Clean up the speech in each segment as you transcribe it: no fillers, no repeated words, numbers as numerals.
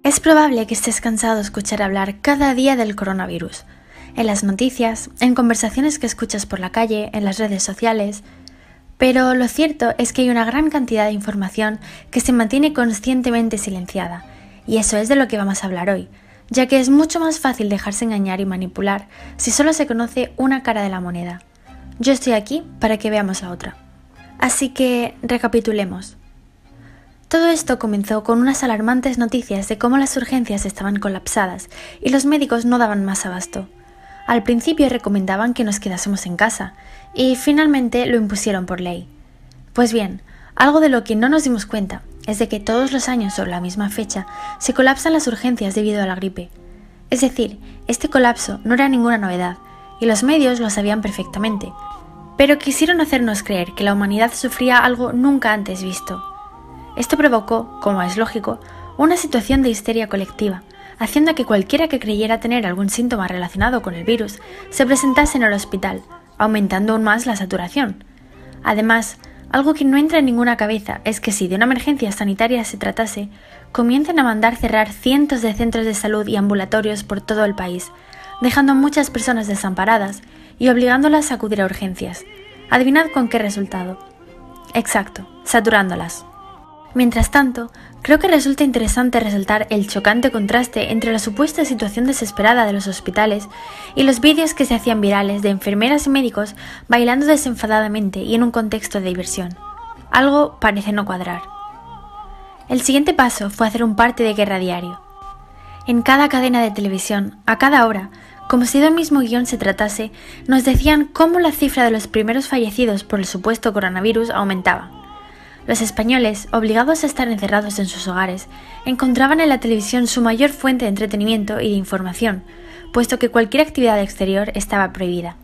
Es probable que estés cansado de escuchar hablar cada día del coronavirus, en las noticias, en conversaciones que escuchas por la calle, en las redes sociales, pero lo cierto es que hay una gran cantidad de información que se mantiene conscientemente silenciada, y eso es de lo que vamos a hablar hoy, ya que es mucho más fácil dejarse engañar y manipular si solo se conoce una cara de la moneda. Yo estoy aquí para que veamos la otra. Así que recapitulemos. Todo esto comenzó con unas alarmantes noticias de cómo las urgencias estaban colapsadas y los médicos no daban más abasto. Al principio recomendaban que nos quedásemos en casa y finalmente lo impusieron por ley. Pues bien, algo de lo que no nos dimos cuenta es de que todos los años sobre la misma fecha se colapsan las urgencias debido a la gripe. Es decir, este colapso no era ninguna novedad y los medios lo sabían perfectamente, pero quisieron hacernos creer que la humanidad sufría algo nunca antes visto. Esto provocó, como es lógico, una situación de histeria colectiva, haciendo que cualquiera que creyera tener algún síntoma relacionado con el virus se presentase en el hospital, aumentando aún más la saturación. Además, algo que no entra en ninguna cabeza es que si de una emergencia sanitaria se tratase, comiencen a mandar cerrar cientos de centros de salud y ambulatorios por todo el país, dejando a muchas personas desamparadas y obligándolas a acudir a urgencias. Adivinad con qué resultado. Exacto, saturándolas. Mientras tanto, creo que resulta interesante resaltar el chocante contraste entre la supuesta situación desesperada de los hospitales y los vídeos que se hacían virales de enfermeras y médicos bailando desenfadadamente y en un contexto de diversión. Algo parece no cuadrar. El siguiente paso fue hacer un parte de guerra diario. En cada cadena de televisión, a cada hora, como si de un mismo guión se tratase, nos decían cómo la cifra de los primeros fallecidos por el supuesto coronavirus aumentaba. Los españoles, obligados a estar encerrados en sus hogares, encontraban en la televisión su mayor fuente de entretenimiento y de información, puesto que cualquier actividad exterior estaba prohibida.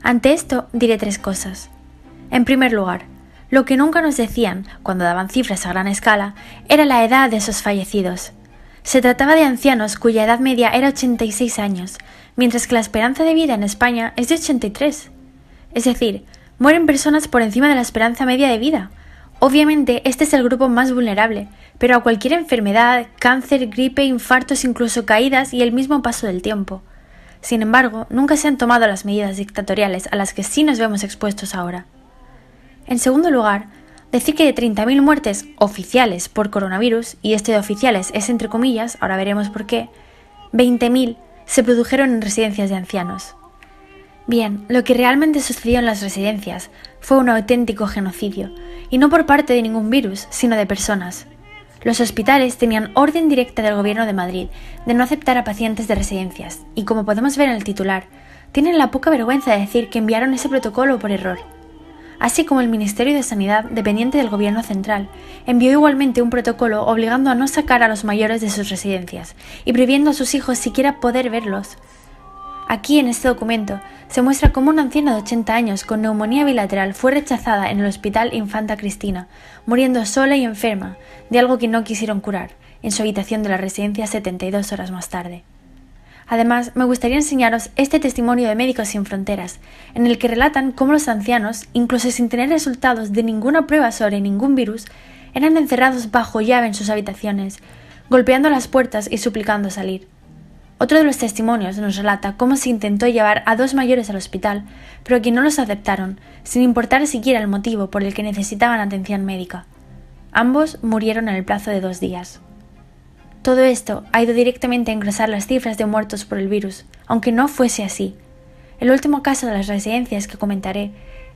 Ante esto diré tres cosas. En primer lugar, lo que nunca nos decían, cuando daban cifras a gran escala, era la edad de esos fallecidos. Se trataba de ancianos cuya edad media era 86 años, mientras que la esperanza de vida en España es de 83. Es decir, mueren personas por encima de la esperanza media de vida. Obviamente, este es el grupo más vulnerable, pero a cualquier enfermedad, cáncer, gripe, infartos, incluso caídas y el mismo paso del tiempo. Sin embargo, nunca se han tomado las medidas dictatoriales a las que sí nos vemos expuestos ahora. En segundo lugar, decir que de 30.000 muertes oficiales por coronavirus, y este de oficiales es entre comillas, ahora veremos por qué, 20.000 se produjeron en residencias de ancianos. Bien, lo que realmente sucedió en las residencias fue un auténtico genocidio, y no por parte de ningún virus, sino de personas. Los hospitales tenían orden directa del Gobierno de Madrid de no aceptar a pacientes de residencias, y como podemos ver en el titular, tienen la poca vergüenza de decir que enviaron ese protocolo por error. Así como el Ministerio de Sanidad, dependiente del Gobierno central, envió igualmente un protocolo obligando a no sacar a los mayores de sus residencias y prohibiendo a sus hijos siquiera poder verlos. Aquí, en este documento, se muestra cómo una anciana de 80 años con neumonía bilateral fue rechazada en el Hospital Infanta Cristina, muriendo sola y enferma de algo que no quisieron curar, en su habitación de la residencia 72 horas más tarde. Además, me gustaría enseñaros este testimonio de Médicos Sin Fronteras, en el que relatan cómo los ancianos, incluso sin tener resultados de ninguna prueba sobre ningún virus, eran encerrados bajo llave en sus habitaciones, golpeando las puertas y suplicando salir. Otro de los testimonios nos relata cómo se intentó llevar a 2 mayores al hospital, pero que no los aceptaron, sin importar siquiera el motivo por el que necesitaban atención médica. Ambos murieron en el plazo de 2 días. Todo esto ha ido directamente a engrosar las cifras de muertos por el virus, aunque no fuese así. El último caso de las residencias que comentaré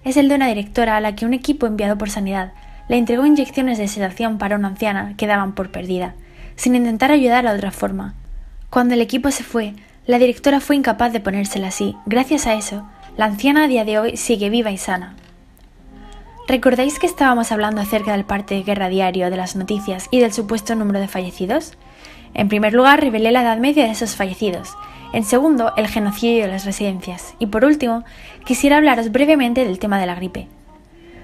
es el de una directora a la que un equipo enviado por Sanidad le entregó inyecciones de sedación para una anciana que daban por perdida, sin intentar ayudarla de otra forma. Cuando el equipo se fue, la directora fue incapaz de ponérsela así. Gracias a eso, la anciana a día de hoy sigue viva y sana. ¿Recordáis que estábamos hablando acerca del parte de guerra diario de las noticias y del supuesto número de fallecidos? En primer lugar, revelé la edad media de esos fallecidos. En segundo, el genocidio de las residencias. Y por último, quisiera hablaros brevemente del tema de la gripe.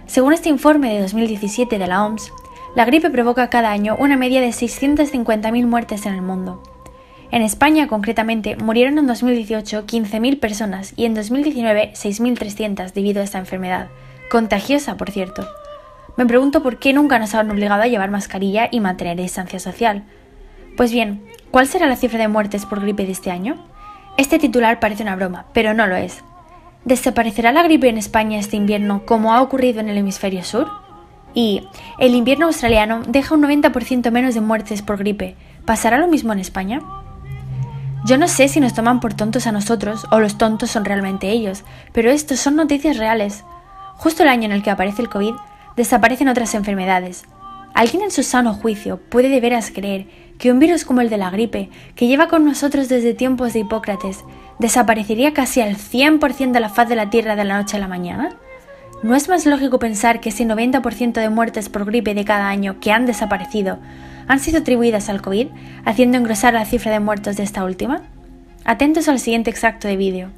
Según este informe de 2017 de la OMS, la gripe provoca cada año una media de 650.000 muertes en el mundo. En España, concretamente, murieron en 2018 15.000 personas y en 2019 6.300 debido a esta enfermedad, contagiosa, por cierto. Me pregunto por qué nunca nos han obligado a llevar mascarilla y mantener distancia social. Pues bien, ¿cuál será la cifra de muertes por gripe de este año? Este titular parece una broma, pero no lo es. ¿Desaparecerá la gripe en España este invierno como ha ocurrido en el hemisferio sur? Y el invierno australiano deja un 90% menos de muertes por gripe. ¿Pasará lo mismo en España? Yo no sé si nos toman por tontos a nosotros o los tontos son realmente ellos, pero estos son noticias reales. Justo el año en el que aparece el COVID, desaparecen otras enfermedades. ¿Alguien en su sano juicio puede de veras creer que un virus como el de la gripe, que lleva con nosotros desde tiempos de Hipócrates, desaparecería casi al 100% de la faz de la Tierra de la noche a la mañana? ¿No es más lógico pensar que ese 90% de muertes por gripe de cada año que han desaparecido han sido atribuidas al COVID, haciendo engrosar la cifra de muertos de esta última? Atentos al siguiente extracto de vídeo.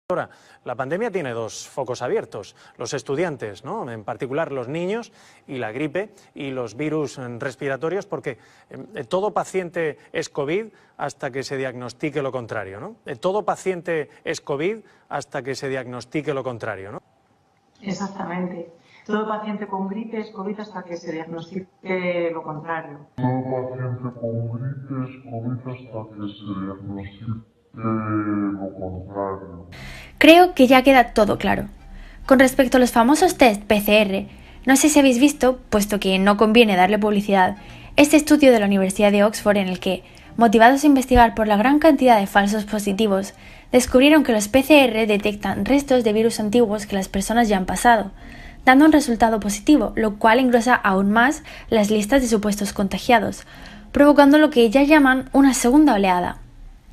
Ahora, la pandemia tiene dos focos abiertos, los estudiantes, ¿no? En particular los niños, y la gripe y los virus respiratorios, porque todo paciente es COVID hasta que se diagnostique lo contrario, ¿no? Todo paciente es COVID hasta que se diagnostique lo contrario, ¿no? Exactamente. Todo paciente con gripe es COVID hasta que se diagnostique lo contrario. Todo paciente con gripe es COVID hasta que se diagnostique lo contrario. Creo que ya queda todo claro. Con respecto a los famosos test PCR, no sé si habéis visto, puesto que no conviene darle publicidad, este estudio de la Universidad de Oxford en el que, motivados a investigar por la gran cantidad de falsos positivos, descubrieron que los PCR detectan restos de virus antiguos que las personas ya han pasado, dando un resultado positivo, lo cual engrosa aún más las listas de supuestos contagiados, provocando lo que ya llaman una segunda oleada.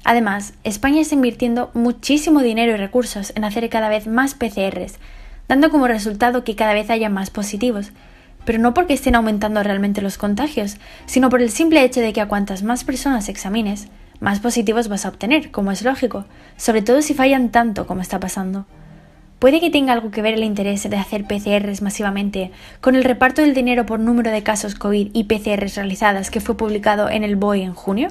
Además, España está invirtiendo muchísimo dinero y recursos en hacer cada vez más PCRs, dando como resultado que cada vez haya más positivos, pero no porque estén aumentando realmente los contagios, sino por el simple hecho de que a cuantas más personas examines, más positivos vas a obtener, como es lógico, sobre todo si fallan tanto como está pasando. ¿Puede que tenga algo que ver el interés de hacer PCRs masivamente con el reparto del dinero por número de casos COVID y PCRs realizadas que fue publicado en el BOE en junio?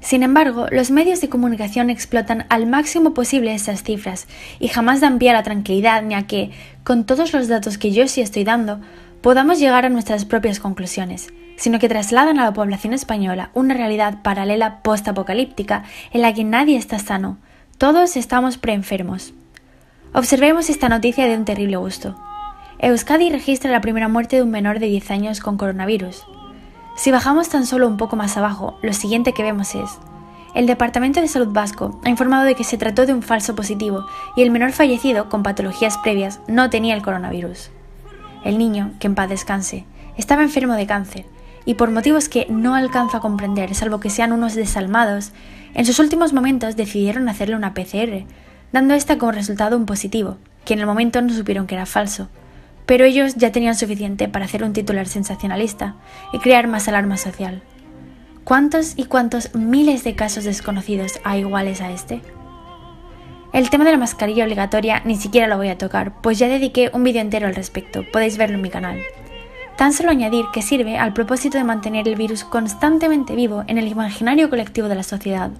Sin embargo, los medios de comunicación explotan al máximo posible esas cifras y jamás dan pie a la tranquilidad ni a que, con todos los datos que yo sí estoy dando, podamos llegar a nuestras propias conclusiones, sino que trasladan a la población española una realidad paralela post-apocalíptica en la que nadie está sano, todos estamos preenfermos. Observemos esta noticia de un terrible gusto. Euskadi registra la primera muerte de un menor de 10 años con coronavirus. Si bajamos tan solo un poco más abajo, lo siguiente que vemos es: el Departamento de Salud vasco ha informado de que se trató de un falso positivo y el menor fallecido, con patologías previas, no tenía el coronavirus. El niño, que en paz descanse, estaba enfermo de cáncer y por motivos que no alcanzo a comprender, salvo que sean unos desalmados, en sus últimos momentos decidieron hacerle una PCR, dando esta como resultado un positivo, que en el momento no supieron que era falso. Pero ellos ya tenían suficiente para hacer un titular sensacionalista y crear más alarma social. ¿Cuántos y cuántos miles de casos desconocidos hay iguales a este? El tema de la mascarilla obligatoria ni siquiera lo voy a tocar, pues ya dediqué un vídeo entero al respecto, podéis verlo en mi canal. Tan solo añadir que sirve al propósito de mantener el virus constantemente vivo en el imaginario colectivo de la sociedad.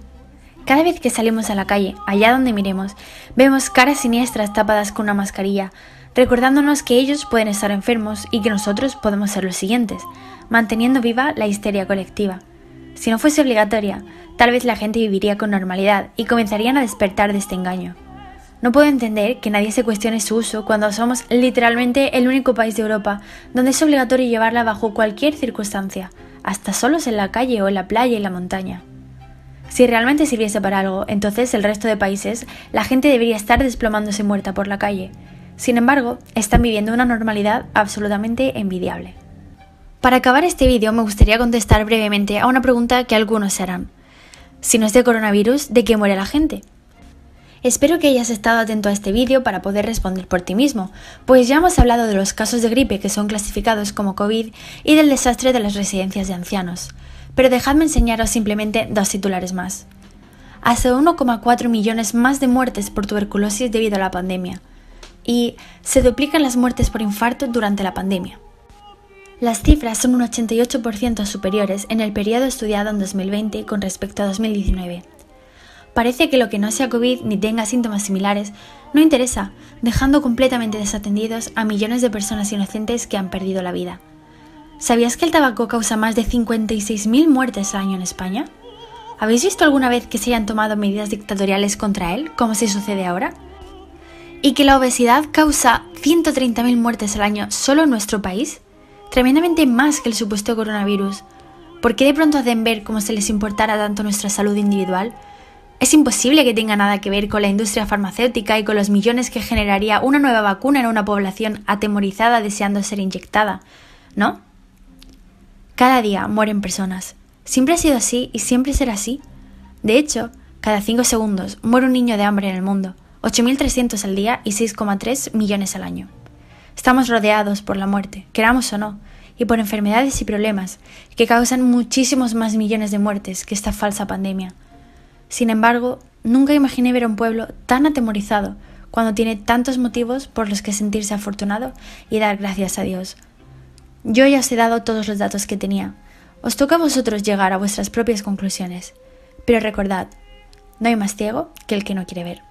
Cada vez que salimos a la calle, allá donde miremos, vemos caras siniestras tapadas con una mascarilla, recordándonos que ellos pueden estar enfermos y que nosotros podemos ser los siguientes, manteniendo viva la histeria colectiva. Si no fuese obligatoria, tal vez la gente viviría con normalidad y comenzarían a despertar de este engaño. No puedo entender que nadie se cuestione su uso cuando somos literalmente el único país de Europa donde es obligatorio llevarla bajo cualquier circunstancia, hasta solos en la calle o en la playa y la montaña. Si realmente sirviese para algo, entonces el resto de países, la gente debería estar desplomándose muerta por la calle. Sin embargo, están viviendo una normalidad absolutamente envidiable. Para acabar este vídeo me gustaría contestar brevemente a una pregunta que algunos se harán. Si no es de coronavirus, ¿de qué muere la gente? Espero que hayas estado atento a este vídeo para poder responder por ti mismo, pues ya hemos hablado de los casos de gripe que son clasificados como COVID y del desastre de las residencias de ancianos. Pero dejadme enseñaros simplemente dos titulares más. Hace 1,4 millones más de muertes por tuberculosis debido a la pandemia. Y se duplican las muertes por infarto durante la pandemia. Las cifras son un 88% superiores en el periodo estudiado en 2020 con respecto a 2019. Parece que lo que no sea COVID ni tenga síntomas similares no interesa, dejando completamente desatendidos a millones de personas inocentes que han perdido la vida. ¿Sabías que el tabaco causa más de 56.000 muertes al año en España? ¿Habéis visto alguna vez que se hayan tomado medidas dictatoriales contra él, como se sucede ahora? ¿Y que la obesidad causa 130.000 muertes al año solo en nuestro país? Tremendamente más que el supuesto coronavirus. ¿Por qué de pronto hacen ver como si les importara tanto nuestra salud individual? Es imposible que tenga nada que ver con la industria farmacéutica y con los millones que generaría una nueva vacuna en una población atemorizada deseando ser inyectada, ¿no? Cada día mueren personas. Siempre ha sido así y siempre será así. De hecho, cada 5 segundos muere un niño de hambre en el mundo, 8.300 al día y 6,3 millones al año. Estamos rodeados por la muerte, queramos o no, y por enfermedades y problemas que causan muchísimos más millones de muertes que esta falsa pandemia. Sin embargo, nunca imaginé ver a un pueblo tan atemorizado cuando tiene tantos motivos por los que sentirse afortunado y dar gracias a Dios. Yo ya os he dado todos los datos que tenía. Os toca a vosotros llegar a vuestras propias conclusiones. Pero recordad, no hay más ciego que el que no quiere ver.